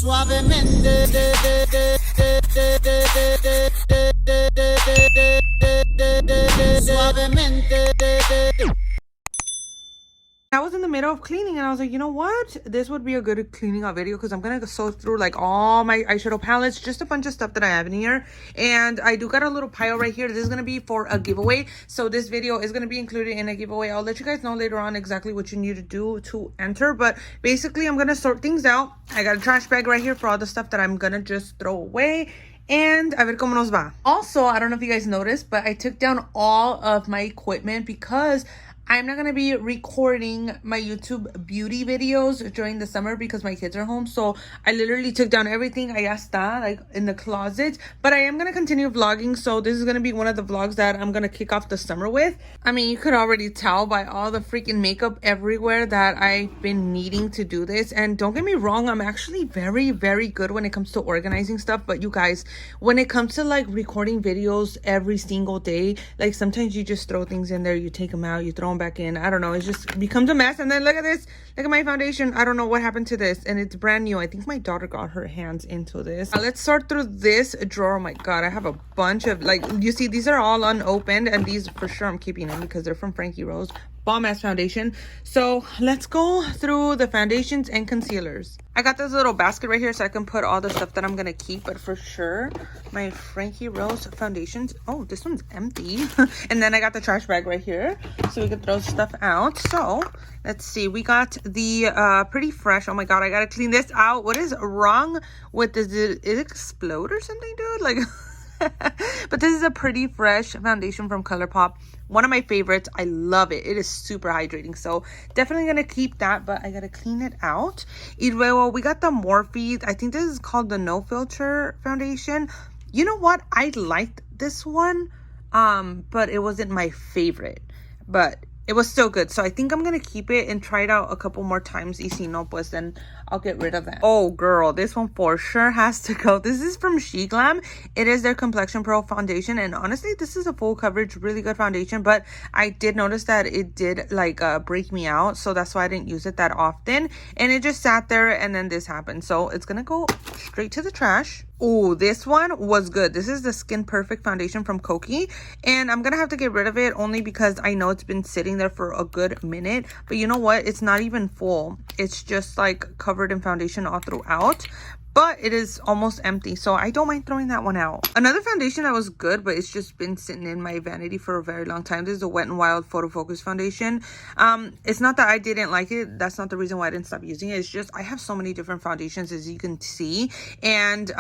Suavemente. Suavemente. I was in the middle of cleaning and I was like, you know what? This would be a good cleaning out video because I'm going to sort through like all my eyeshadow palettes, just a bunch of stuff that I have in here. And I do got a little pile right here. This is going to be for a giveaway. So this video is going to be included in a giveaway. I'll let you guys know later on exactly what you need to do to enter. But basically, I'm going to sort things out. I got a trash bag right here for all the stuff that I'm going to just throw away. And a ver cómo nos va. Also, I don't know if you guys noticed, but I took down all of my equipment because I'm not going to be recording my YouTube beauty videos during the summer because my kids are home. So I literally took down everything. I está, like in the closet. But I am going to continue vlogging. So this is going to be one of the vlogs that I'm going to kick off the summer with. I mean, you could already tell by all the freaking makeup everywhere that I've been needing to do this. And don't get me wrong, I'm actually very, very good when it comes to organizing stuff. But you guys, when it comes to like recording videos every single day, like sometimes you just throw things in there, you take them out, you throw them back in. I don't know, it just becomes a mess. And then look at this, look at my foundation. I don't know what happened to this, and it's brand new. I think my daughter got her hands into this. Let's sort through this drawer. Oh my god, I have a bunch of, like, you see, these are all unopened, and these for sure I'm keeping them because they're from Frankie Rose. Bomb ass foundation. So let's go through the foundations and concealers. I got this little basket right here so I can put all the stuff that I'm gonna keep, but for sure my Frankie Rose foundations. Oh, this one's empty. And then I got the trash bag right here so we can throw stuff out. So let's see, we got the Pretty Fresh. Oh my god, I gotta clean this out. What is wrong with this? Did it explode or something, dude? Like but this is a Pretty Fresh foundation from ColourPop. One of my favorites. I love it. It is super hydrating. So definitely going to keep that, but I got to clean it out. Y luego, we got the Morphe. I think this is called the No Filter foundation. You know what? I liked this one, but it wasn't my favorite. But it was still good. So I think I'm going to keep it and try it out a couple more times. Y si no, pues then I'll get rid of that. Oh, girl, this one for sure has to go. This is from She Glam. It is their Complexion Pro foundation. And honestly, this is a full coverage, really good foundation. But I did notice that it did like break me out. So that's why I didn't use it that often. And it just sat there and then this happened. So it's going to go straight to the trash. Oh, this one was good. This is the Skin Perfect foundation from Koki, and I'm gonna have to get rid of it only because I know it's been sitting there for a good minute. But you know what? It's not even full. It's just like covered in foundation all throughout. But it is almost empty, so I don't mind throwing that one out. Another foundation that was good, but it's just been sitting in my vanity for a very long time. This is the Wet n Wild Photo Focus foundation. It's not that I didn't like it. That's not the reason why I didn't stop using it. It's just I have so many different foundations, as you can see. And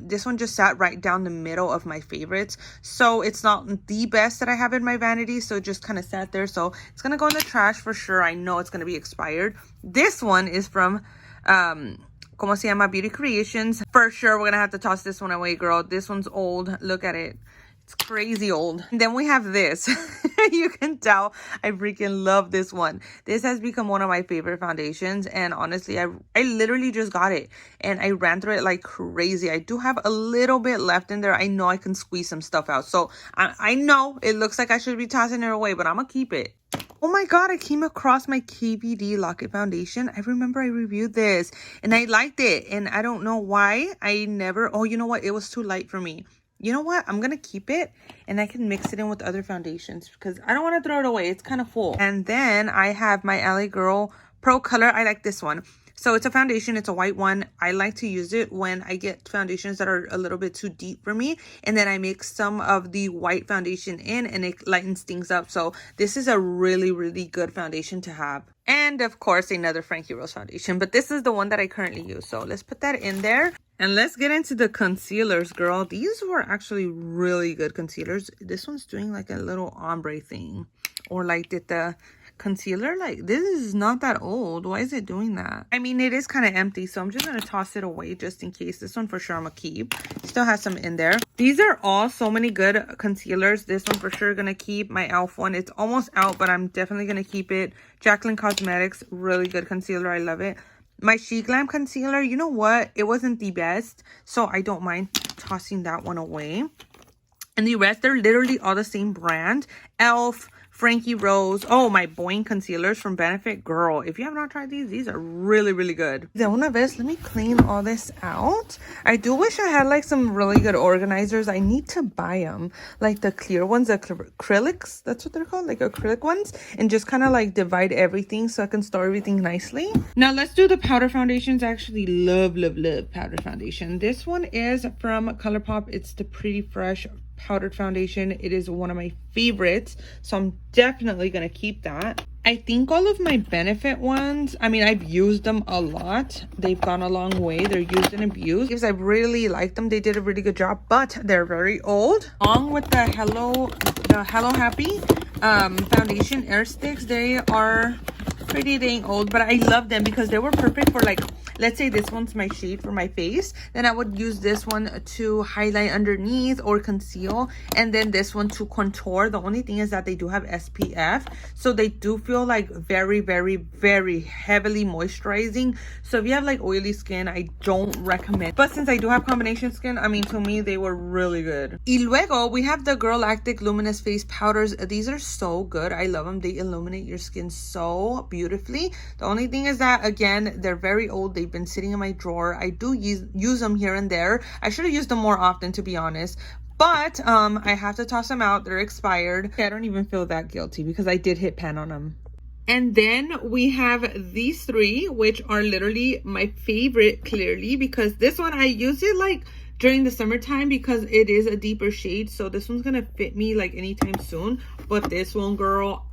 this one just sat right down the middle of my favorites. So it's not the best that I have in my vanity, so it just kind of sat there. So it's going to go in the trash for sure. I know it's going to be expired. This one is from ¿Cómo se llama? Beauty Creations. For sure, we're going to have to toss this one away, girl. This one's old. Look at it. It's crazy old. And then we have this. You can tell I freaking love this one. This has become one of my favorite foundations. And honestly, I literally just got it. And I ran through it like crazy. I do have a little bit left in there. I know I can squeeze some stuff out. So I know it looks like I should be tossing it away, but I'm going to keep it. Oh my god, I came across my KVD Lock-It foundation. I remember I reviewed this and I liked it. And I don't know why I never... Oh, you know what? It was too light for me. You know what? I'm going to keep it and I can mix it in with other foundations because I don't want to throw it away. It's kind of full. And then I have my LA Girl Pro Color. I like this one. So it's a foundation. It's a white one. I like to use it when I get foundations that are a little bit too deep for me. And then I mix some of the white foundation in and it lightens things up. So this is a really, really good foundation to have. And of course, another Frankie Rose foundation. But this is the one that I currently use. So let's put that in there. And let's get into the concealers, girl. These were actually really good concealers. This one's doing like a little ombre thing. Or like did the concealer, like this is not that old. Why is it doing that? I mean, it is kind of empty, so I'm just gonna toss it away just in case. This one for sure I'm gonna keep. Still has some in there. These are all so many good concealers. This one for sure gonna keep. My e.l.f. one, it's almost out, but I'm definitely gonna keep it. Jaclyn Cosmetics, really good concealer. I love it. My She Glam concealer, you know what? It wasn't the best, so I don't mind tossing that one away. And the rest, they're literally all the same brand. e.l.f., Frankie Rose. Oh, my Boing concealers from Benefit. Girl, if you have not tried these are really, really good. De una vez, let me clean all this out. I do wish I had like some really good organizers. I need to buy them. Like the clear ones, the acrylics. That's what they're called, like acrylic ones. And just kind of like divide everything so I can store everything nicely. Now let's do the powder foundations. I actually love powder foundation. This one is from ColourPop. It's the Pretty Fresh powdered foundation. It is one of my favorites, so I'm definitely gonna keep that. I think all of my Benefit ones, I mean, I've used them a lot. They've gone a long way. They're used and abused because I really like them. They did a really good job, but they're very old. Along with the Hello Happy foundation air sticks, they are pretty dang old, but I love them because they were perfect for, like, let's say this one's my shade for my face, then I would use this one to highlight underneath or conceal, and then this one to contour. The only thing is that they do have SPF, so they do feel like very, very, very heavily moisturizing. So if you have like oily skin, I don't recommend, but since I do have combination skin, I mean, to me they were really good. Y luego we have the Girl Lactic Luminous Face Powders. These are so good. I love them. They illuminate your skin so beautifully. The only thing is that, again, they're very old. They've been sitting in my drawer. I do use them here and there. I should have used them more often, to be honest, but I have to toss them out. They're expired. I don't even feel that guilty because I did hit pan on them. And then we have these three, which are literally my favorite, clearly, because this one I use it like during the summertime because it is a deeper shade, so this one's gonna fit me like anytime soon. But this one, girl,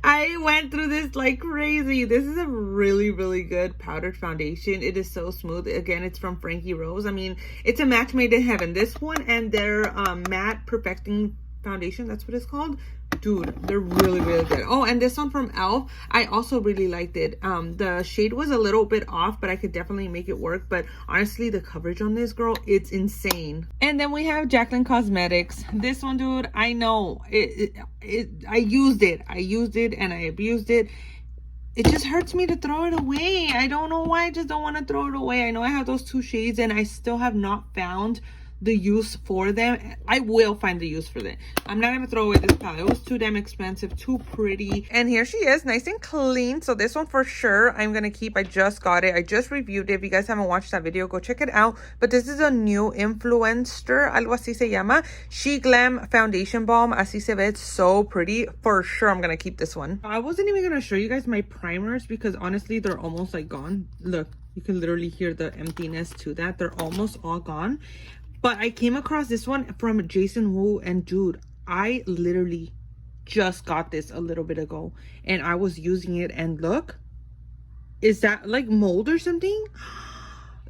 I went through this like crazy. This is a really, really good powdered foundation. It is so smooth. Again, it's from Frankie Rose. I mean, it's a match made in heaven. This one and their matte perfecting foundation, that's what it's called. Dude, they're really, really good. Oh, and this one from e.l.f. I also really liked it. The shade was a little bit off, but I could definitely make it work. But honestly, the coverage on this, girl, it's insane. And then we have Jaclyn Cosmetics. This one, dude, I know I used it and I abused it. It just hurts me to throw it away. I don't know why. I just don't want to throw it away. I know I have those two shades and I still have not found the use for them. I will find the use for them. I'm not gonna throw away this palette. It was too damn expensive, too pretty. And here she is, nice and clean. So this one for sure I'm gonna keep. I just got it. I just reviewed it. If you guys haven't watched that video, go check it out. But this is a new influencer, algo así se llama, She Glam Foundation Balm. Así se ve. It's so pretty. For sure I'm gonna keep this one. I wasn't even gonna show you guys my primers because honestly they're almost like gone. Look, you can literally hear the emptiness to that. They're almost all gone. But I came across this one from Jason Wu, and dude, I literally just got this a little bit ago and I was using it, and look, is that like mold or something?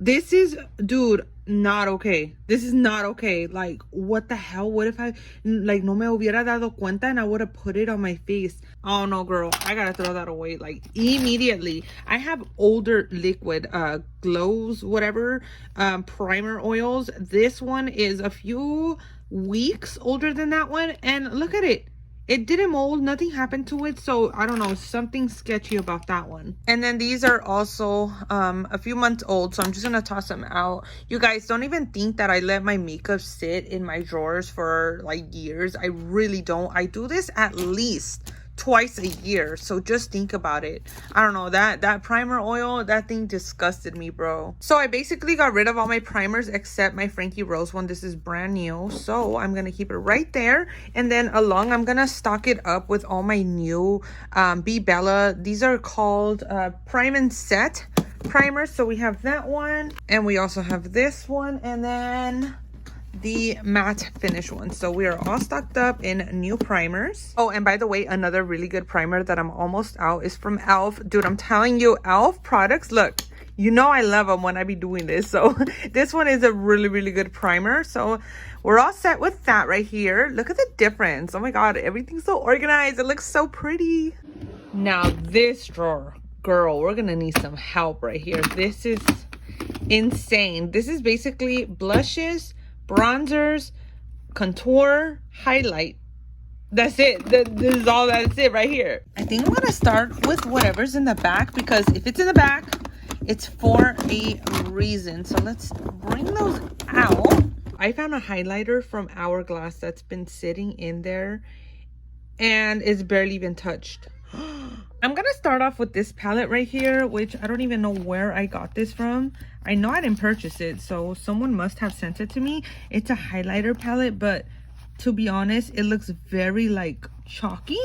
This is, dude, not okay. This is not okay. Like, what the hell? What if I, like, no me hubiera dado cuenta and I would have put it on my face? Oh no, girl, I gotta throw that away like immediately. I have older liquid glows, whatever, primer oils. This one is a few weeks older than that one, and look at it. It didn't mold, nothing happened to it, so I don't know, something sketchy about that one. And then these are also a few months old, so I'm just gonna toss them out. You guys, don't even think that I let my makeup sit in my drawers for like years. I really don't. I do this at least twice a year, so just think about it. I don't know, that primer oil, that thing disgusted me, bro. So I basically got rid of all my primers except my Frankie Rose one. This is brand new, so I'm gonna keep it right there. And then along, I'm gonna stock it up with all my new Be Bella. These are called Prime and Set primers. So we have that one, and we also have this one, and then the matte finish one. So we are all stocked up in new primers. Oh, and by the way, another really good primer that I'm almost out is from e.l.f. Dude, I'm telling you, e.l.f. products, look, you know I love them when I be doing this. So this one is a really, really good primer. So we're all set with that right here. Look at the difference. Oh my god, everything's so organized. It looks so pretty. Now this drawer, girl, we're gonna need some help right here. This is insane. This is basically blushes, bronzers, contour, highlight. That's it. This is all that's it right here. I think I'm gonna start with whatever's in the back, because if it's in the back, it's for a reason. So let's bring those out. I found a highlighter from Hourglass that's been sitting in there and it's barely even touched. I'm gonna start off with this palette right here, which I don't even know where I got this from. I know I didn't purchase it, so someone must have sent it to me. It's a highlighter palette, but to be honest, it looks very like chalky.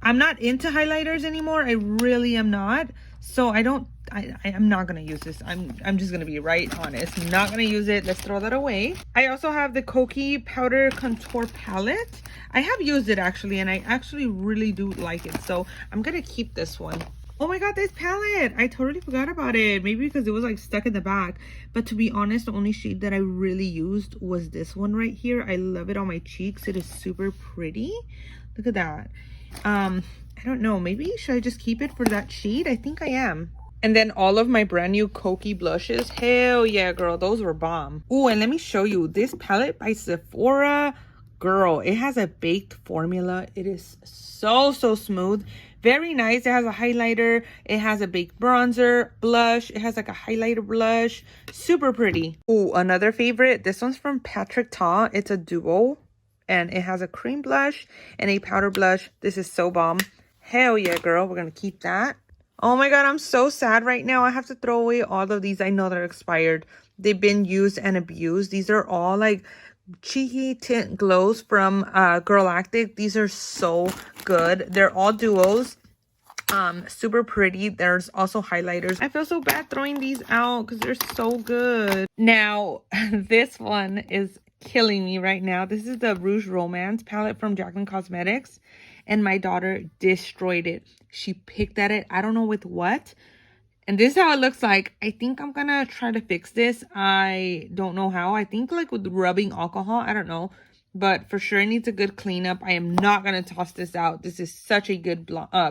I'm not into highlighters anymore. I really am not. So I'm not gonna use this. I'm just gonna be right honest. I'm not gonna use it. Let's throw that away. I also have the Koki Powder Contour Palette. I have used it actually, and I actually really do like it. So I'm gonna keep this one. Oh my god, this palette! I totally forgot about it. Maybe because it was like stuck in the back. But to be honest, the only shade that I really used was this one right here. I love it on my cheeks. It is super pretty. Look at that. I don't know, maybe should I just keep it for that shade? I think I am. And then all of my brand new Koki blushes, hell yeah girl, those were bomb. Oh, and let me show you this palette by Sephora. Girl, it has a baked formula. It is so smooth, very nice. It has a highlighter, it has a baked bronzer, blush, it has like a highlighter blush, super pretty. Oh, another favorite, this one's from Patrick Ta. It's a duo, and it has a cream blush and a powder blush. This is so bomb. Hell yeah girl, we're gonna keep that. Oh my god, I'm so sad right now. I have to throw away all of these. I know they're expired. They've been used and abused. These are all like cheeky tint glows from Girlactic. These are so good. They're all duos. Super pretty. There's also highlighters. I feel so bad throwing these out because they're so good. Now, this one is killing me right now. This is the Rouge Romance palette from Jaclyn Cosmetics, and my daughter destroyed it. She picked at it, I don't know with what, and this is how it looks like. I think I'm gonna try to fix this. I don't know how. I think like with rubbing alcohol, I don't know, but for sure it needs a good cleanup. I am not gonna toss this out. This is such a good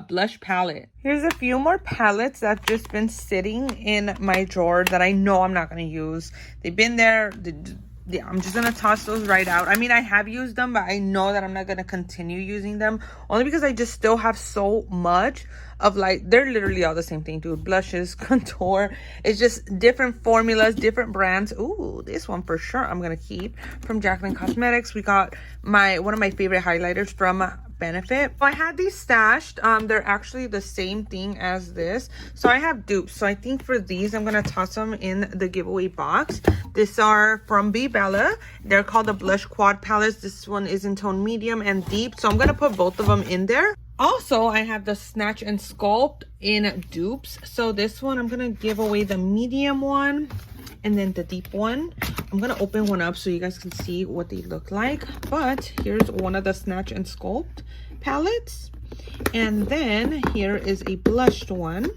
blush palette. Here's a few more palettes that have just been sitting in my drawer that I know I'm not gonna use. They've been there. Yeah, I'm just gonna toss those right out. I mean, I have used them, but I know that I'm not gonna continue using them, only because I just still have so much of, like, they're literally all the same thing, dude. Blushes, contour, it's just different formulas, different brands. Ooh, this one for sure I'm gonna keep, from Jaclyn Cosmetics. We got one of my favorite highlighters from Benefit. I had these stashed. They're actually the same thing as this, so I have dupes. So I think for these I'm gonna toss them in the giveaway box. These are from Be Bella. They're called the Blush Quad Palettes. This one is in tone medium and deep, so I'm gonna put both of them in there. Also, I have the Snatch and Sculpt in dupes. So this one I'm gonna give away the medium one, and then the deep one. I'm gonna open one up so you guys can see what they look like. But here's one of the Snatch and Sculpt palettes, and then here is a blushed one.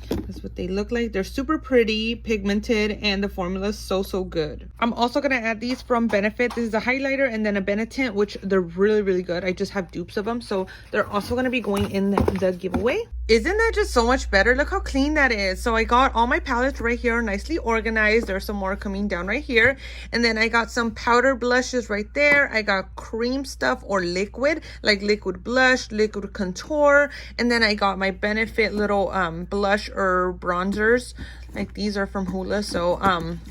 That's what they look like. They're super pretty, pigmented, and the formula is so good. I'm also gonna add these from Benefit. This is a highlighter and then a Benetint, which they're really good. I just have dupes of them, so they're also gonna be going in the giveaway. Isn't that just so much better? Look how clean that is. So I got all my palettes right here, nicely organized. There's some more coming down right here, and then I got some powder blushes right there. I got cream stuff or liquid, like liquid blush, liquid contour, and then I got my Benefit little blush or bronzers. Like these are from Hoola, so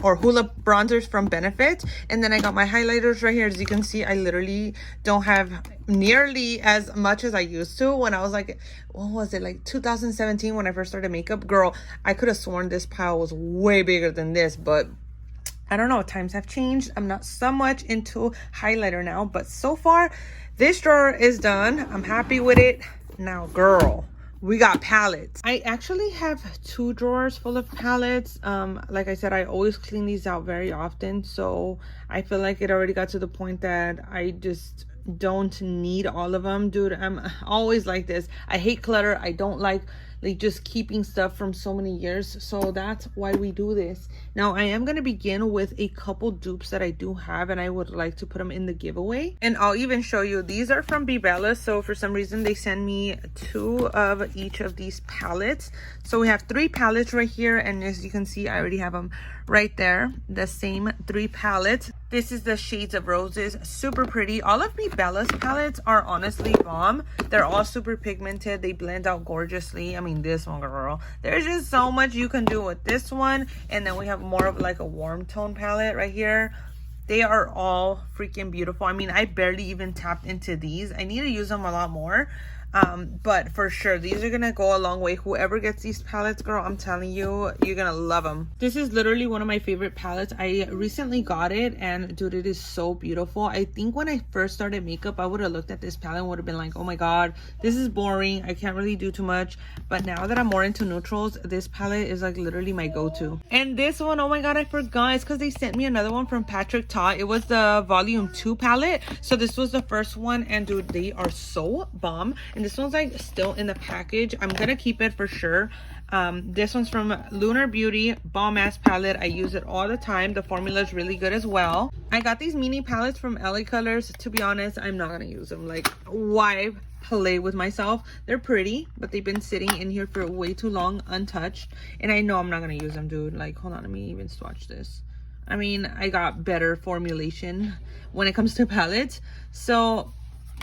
or Hoola bronzers from Benefit. And then I got my highlighters right here. As you can see, I literally don't have nearly as much as I used to when I was like, what was it, like 2017 when I first started makeup. Girl, I could have sworn this pile was way bigger than this, but I don't know, times have changed. I'm not so much into highlighter now, but so far this drawer is done. I'm happy with it. Now girl, we got palettes. I actually have 2 drawers full of palettes. Like I said, I always clean these out very often, so I feel like it already got to the point that I just don't need all of them. Dude, I'm always like this. I hate clutter. I don't like just keeping stuff from so many years, so that's why we do this. Now I am going to begin with a couple dupes that I do have, and I would like to put them in the giveaway, and I'll even show you. These are from Be Bella, so for some reason they send me 2 of each of these palettes. So we have 3 palettes right here, and as you can see, I already have them right there, the same 3 palettes. This is the Shades of Roses, super pretty. All of Be Bella's palettes are honestly bomb. They're all super pigmented. They blend out gorgeously. I mean, this one, girl, there's just so much you can do with this one. And then we have more of like a warm tone palette right here. They are all freaking beautiful. I mean, I barely even tapped into these. I need to use them a lot more. But for sure, these are gonna go a long way. Whoever gets these palettes, girl, I'm telling you, you're gonna love them. This is literally one of my favorite palettes. I recently got it, and dude, it is so beautiful. I think when I first started makeup, I would have looked at this palette and would have been like, oh my god, this is boring, I can't really do too much. But now that I'm more into neutrals, this palette is like literally my go-to. And this one, oh my god, I forgot. It's because they sent me another one from Patrick Ta. It was the volume 2 palette, so this was the first one, and dude, they are so bomb. And this one's like still in the package. I'm gonna keep it for sure. This one's from Lunar Beauty, bomb ass palette. I use it all the time. The formula is really good as well. I got these mini palettes from LA Colors. To be honest, I'm not gonna use them. Like, why play with myself? They're pretty, but they've been sitting in here for way too long untouched, and I know I'm not gonna use them, dude. Like, hold on, let me even swatch this. I mean, I got better formulation when it comes to palettes, so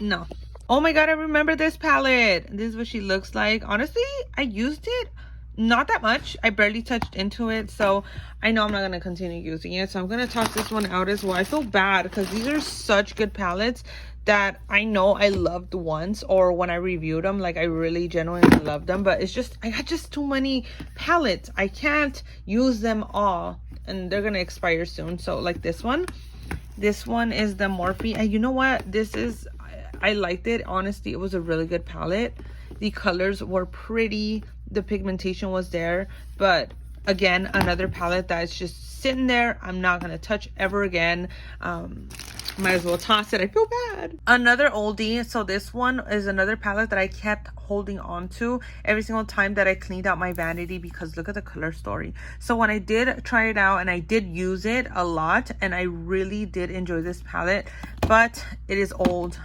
no. Oh my god, I remember this palette. This is what she looks like. Honestly, I used it not that much. I barely touched into it, so I know I'm not going to continue using it. So I'm going to toss this one out as well. I feel bad because these are such good palettes that I know I loved once, or when I reviewed them, like I really genuinely loved them. But it's just, I got just too many palettes. I can't use them all, and they're going to expire soon. So like this one is the Morphe. And you know what? I liked it. Honestly, it was a really good palette. The colors were pretty. The pigmentation was there. But again, another palette that's just sitting there. I'm not going to touch ever again. Might as well toss it. I feel bad. Another oldie. So this one is another palette that I kept holding on to every single time that I cleaned out my vanity, because look at the color story. So when I did try it out, and I did use it a lot, and I really did enjoy this palette, but it is old.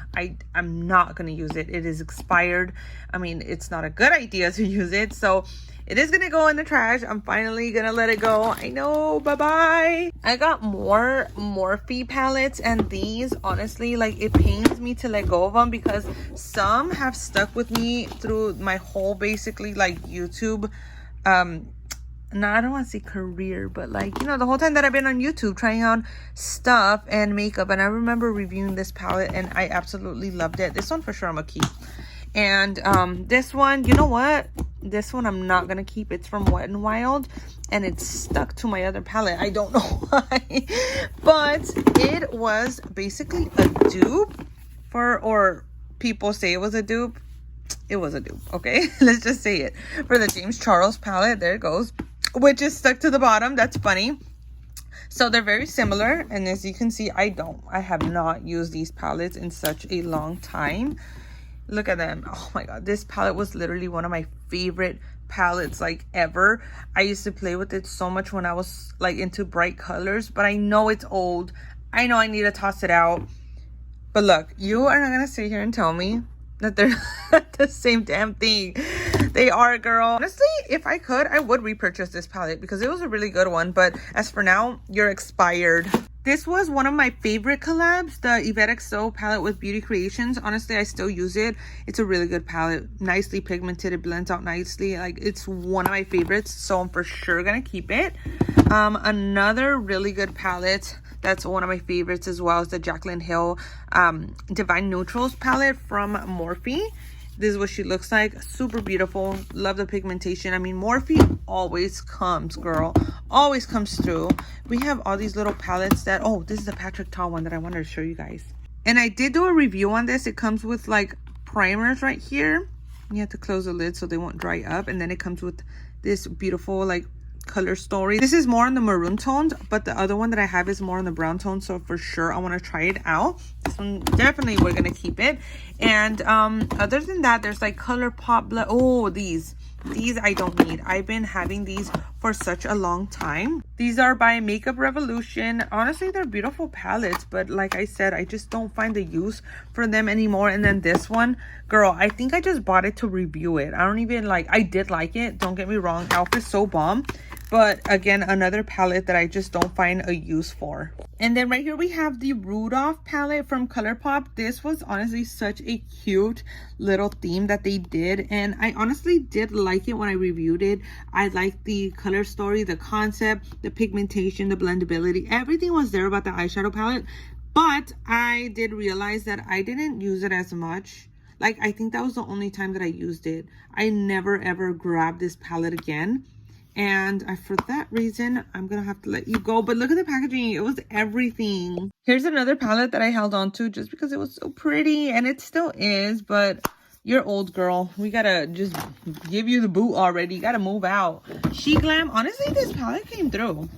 I'm not going to use it. It is expired. I mean, it's not a good idea to use it. So it is going to go in the trash. I'm finally going to let it go. I know. Bye-bye. I got more Morphe palettes, and these, honestly, like, it pains me to let go of them because some have stuck with me through my whole, basically, like, YouTube, no, I don't want to say career, but like, you know, the whole time that I've been on YouTube trying on stuff and makeup. And I remember reviewing this palette, and I absolutely loved it. This one for sure I'm gonna keep. And this one, you know what? This one I'm not gonna keep. It's from Wet n Wild, and it's stuck to my other palette. I don't know why, but it was basically a dupe for, or people say it was a dupe. It was a dupe, okay? Let's just say it. For the James Charles palette, there it goes, which is stuck to the bottom. That's funny. So they're very similar, and as you can see, I have not used these palettes in such a long time. Look at them. Oh my god, this palette was literally one of my favorite palettes, like, ever. I used to play with it so much when I was like into bright colors, but I know it's old. I know I need to toss it out. But look, you are not gonna sit here and tell me that they're the same damn thing. They are, girl. Honestly, if I could, I would repurchase this palette because it was a really good one. But as for now, you're expired. This was one of my favorite collabs, the Yvette XO palette with Beauty Creations. Honestly, I still use it. It's a really good palette. Nicely pigmented. It blends out nicely. Like, it's one of my favorites, so I'm for sure gonna keep it. Another really good palette that's one of my favorites as well is the Jaclyn Hill Divine Neutrals palette from Morphe. This is what she looks like. Super beautiful. Love the pigmentation. I mean, Morphe always comes, girl. Always comes through. We have all these little palettes that... Oh, this is the Patrick Ta one that I wanted to show you guys. And I did do a review on this. It comes with, like, primers right here. You have to close the lid so they won't dry up. And then it comes with this beautiful, like, color story. This is more on the maroon tones, but the other one that I have is more on the brown tone, so for sure I want to try it out. This one, definitely we're gonna keep it. And other than that, there's like Color Pop blood. Oh, these I don't need. I've been having these for such a long time. These are by Makeup Revolution. Honestly, they're beautiful palettes, but like I said, I just don't find the use for them anymore. And then this one, girl, I think I just bought it to review it. I don't even like, I did like it, don't get me wrong. Elf is so bomb, But again, another palette that I just don't find a use for. And then right here we have the Rudolph palette from ColourPop. This was honestly such a cute little theme that they did, and I honestly did like it when I reviewed it. I liked the color story, the concept, the pigmentation, the blendability. Everything was there about the eyeshadow palette, but I did realize that I didn't use it as much. Like, I think that was the only time that I used it. I never ever grabbed this palette again. And for that reason, I'm gonna have to let you go. But look at the packaging. It was everything. Here's another palette that I held on to just because it was so pretty. And it still is, but you're old, girl. We gotta just give you the boot already. You gotta move out. She Glam. Honestly, this palette came through.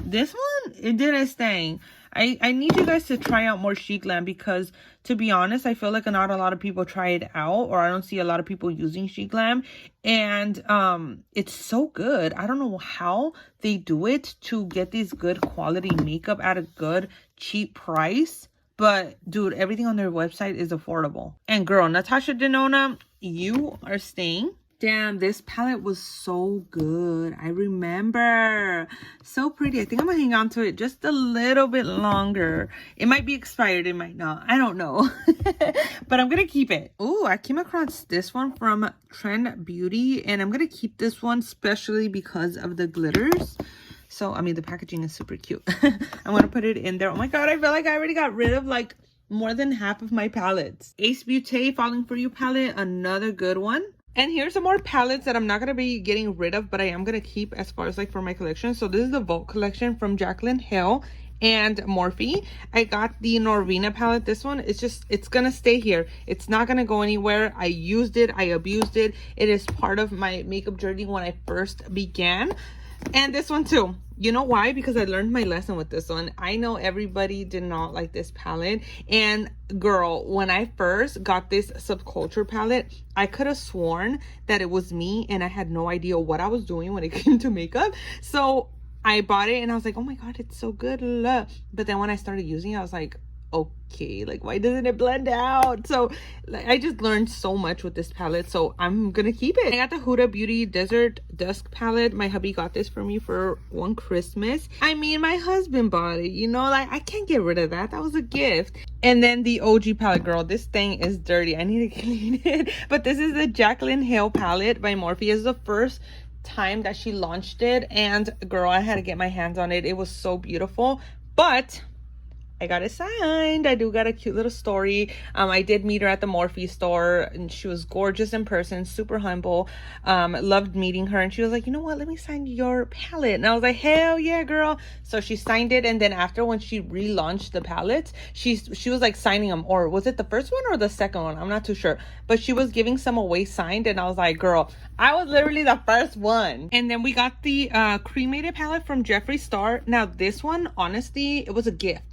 This one, it did its thing. I need you guys to try out more Chic Glam because, to be honest, I feel like not a lot of people try it out, or I don't see a lot of people using Chic Glam, and it's so good. I don't know how they do it to get this good quality makeup at a good cheap price, but dude, everything on their website is affordable. And girl, Natasha Denona, you are staying. Damn, this palette was so good. I remember. So pretty. I think I'm gonna hang on to it just a little bit longer. It might be expired, it might not. I don't know. But I'm gonna keep it. Oh, I came across this one from Trend Beauty, and I'm gonna keep this one especially because of the glitters. So, I mean, the packaging is super cute. I'm gonna put it in there. Oh my god, I feel like I already got rid of like more than half of my palettes. Ace Beauty Falling For You palette, another good one. And here's some more palettes that I'm not going to be getting rid of, but I am going to keep as far as like for my collection. So this is the Vogue collection from Jaclyn Hill and Morphe. I got the Norvina palette. This one, it's going to stay here. It's not going to go anywhere. I used it. I abused it. It is part of my makeup journey when I first began. And this one too. You know why? Because I learned my lesson with this one. I know everybody did not like this palette. And girl, when I first got this Subculture palette, I could have sworn that it was me and I had no idea what I was doing when it came to makeup. So I bought it and I was like, oh my god, it's so good. But then when I started using it, I was like, okay, like why doesn't it blend out? So like, I just learned so much with this palette, so I'm gonna keep it. I got the Huda Beauty Desert Dusk palette. My hubby got this for me for one Christmas. I mean, my husband bought it, you know, like I can't get rid of that. That was a gift. And then the OG palette, girl, this thing is dirty. I need to clean it. But this is the Jaclyn Hill palette by Morphe. It's the first time that she launched it, and girl, I had to get my hands on it. It was so beautiful, but I got it signed. I do got a cute little story. I did meet her at the Morphe store, and she was gorgeous in person, super humble. Loved meeting her, and she was like, you know what, let me sign your palette. And I was like, hell yeah, girl. So she signed it, and then after, when she relaunched the palettes, she was like signing them, or was it the first one or the second one? I'm not too sure, but she was giving some away signed, and I was like, girl, I was literally the first one. And then we got the cremated palette from Jeffree Star. Now this one, honestly, it was a gift.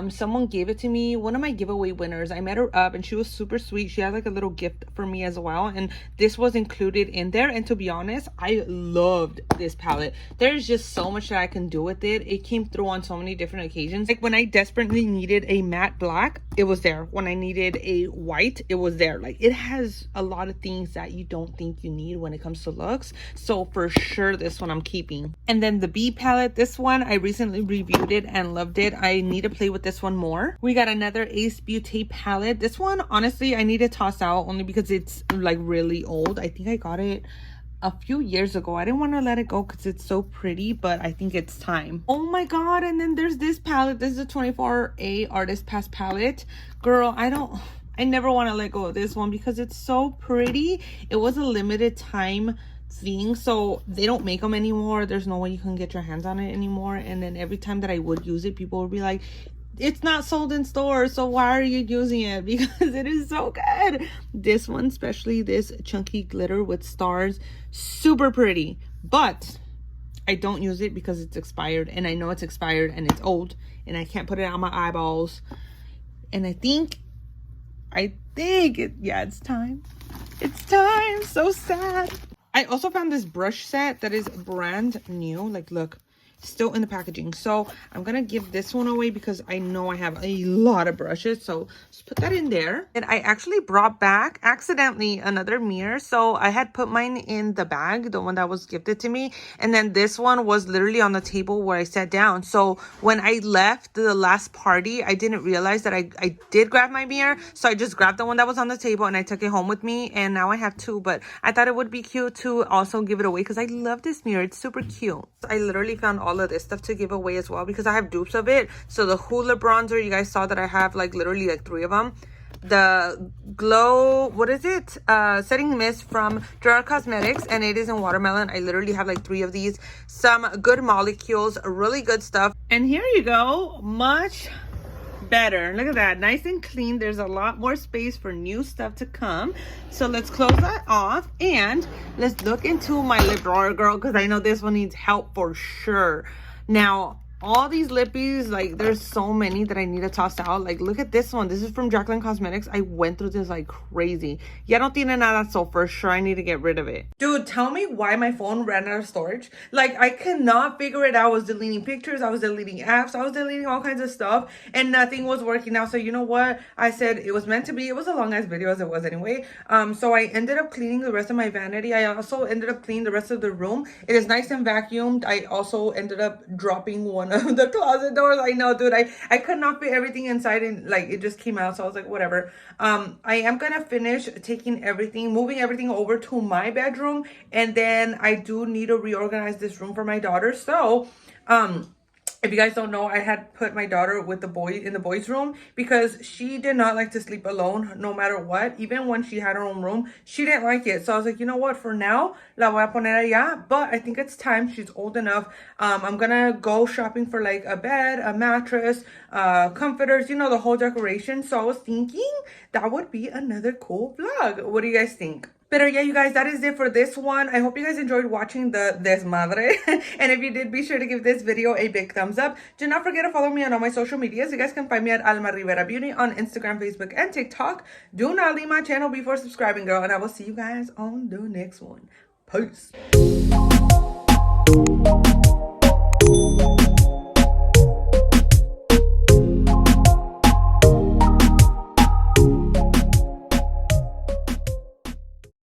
Someone gave it to me, one of my giveaway winners. I met her up and she was super sweet. She had like a little gift for me as well, and this was included in there. And to be honest, I loved this palette. There's just so much that I can do with it. It came through on so many different occasions. Like when I desperately needed a matte black, it was there. When I needed a white, it was there. Like it has a lot of things that you don't think you need when it comes to looks. So for sure, this one I'm keeping. And then the B palette, this one I recently reviewed it and loved it. I need to play with this one more. We got another Ace Beauty palette. This one, honestly, I need to toss out only because it's like really old. I think I got it a few years ago. I didn't want to let it go because it's so pretty, but I think it's time. Oh my god. And then there's this palette. This is a 24A Artist Pass palette. Girl, I never want to let go of this one because it's so pretty. It was a limited time thing, so they don't make them anymore. There's no way you can get your hands on it anymore. And then every time that I would use it, people would be like, it's not sold in stores, so why are you using it? Because it is so good. This one, especially this chunky glitter with stars, super pretty. But I don't use it because it's expired, and I know it's expired and it's old, and I can't put it on my eyeballs. And I think yeah, it's time. It's time. So sad. I also found this brush set that is brand new. Like, look, still in the packaging. So I'm gonna give this one away because I know I have a lot of brushes, so just put that in there. And I actually brought back accidentally another mirror, so I had put mine in the bag, the one that was gifted to me, and then this one was literally on the table where I sat down. So when I left the last party, I didn't realize that I did grab my mirror, so I just grabbed the one that was on the table and I took it home with me, and now I have two. But I thought it would be cute to also give it away because I love this mirror. It's super cute. I literally found all of this stuff to give away as well because I have dupes of it. So the Hoola bronzer, you guys saw that I have like literally like 3 of them. The glow, what is it, setting mist from Gerard Cosmetics, and it is in watermelon. I literally have like 3 of these. Some good molecules, really good stuff. And here you go, much better. Look at that, nice and clean. There's a lot more space for new stuff to come. So let's close that off and let's look into my lip drawer, girl, because I know this one needs help for sure. Now all these lippies, like there's so many that I need to toss out. Like look at this one. This is from Jaclyn Cosmetics. I went through this like crazy. Ya no tiene nada, so for sure I need to get rid of it. Dude, tell me why my phone ran out of storage. Like I cannot figure it out. I was deleting pictures, I was deleting apps, I was deleting all kinds of stuff, and nothing was working out. So you know what? I said it was meant to be. It was a long ass video as it was anyway. So I ended up cleaning the rest of my vanity. I also ended up cleaning the rest of the room. It is nice and vacuumed. I also ended up dropping one of the closet doors. I know, dude, I could not fit everything inside, and like it just came out, so I was like, whatever. I am gonna finish taking everything, moving everything over to my bedroom, and then I do need to reorganize this room for my daughter. So if you guys don't know, I had put my daughter with the boy in the boys' room because she did not like to sleep alone no matter what. Even when she had her own room, she didn't like it. So I was like, you know what? For now, la voy a poner allá. But I think it's time. She's old enough. I'm gonna go shopping for like a bed, a mattress, comforters, you know, the whole decoration. So I was thinking that would be another cool vlog. What do you guys think? But yeah, you guys, that is it for this one. I hope you guys enjoyed watching the desmadre. And if you did, be sure to give this video a big thumbs up. Do not forget to follow me on all my social medias. You guys can find me at Alma Rivera Beauty on Instagram, Facebook, and TikTok. Do not leave my channel before subscribing, girl. And I will see you guys on the next one. Peace.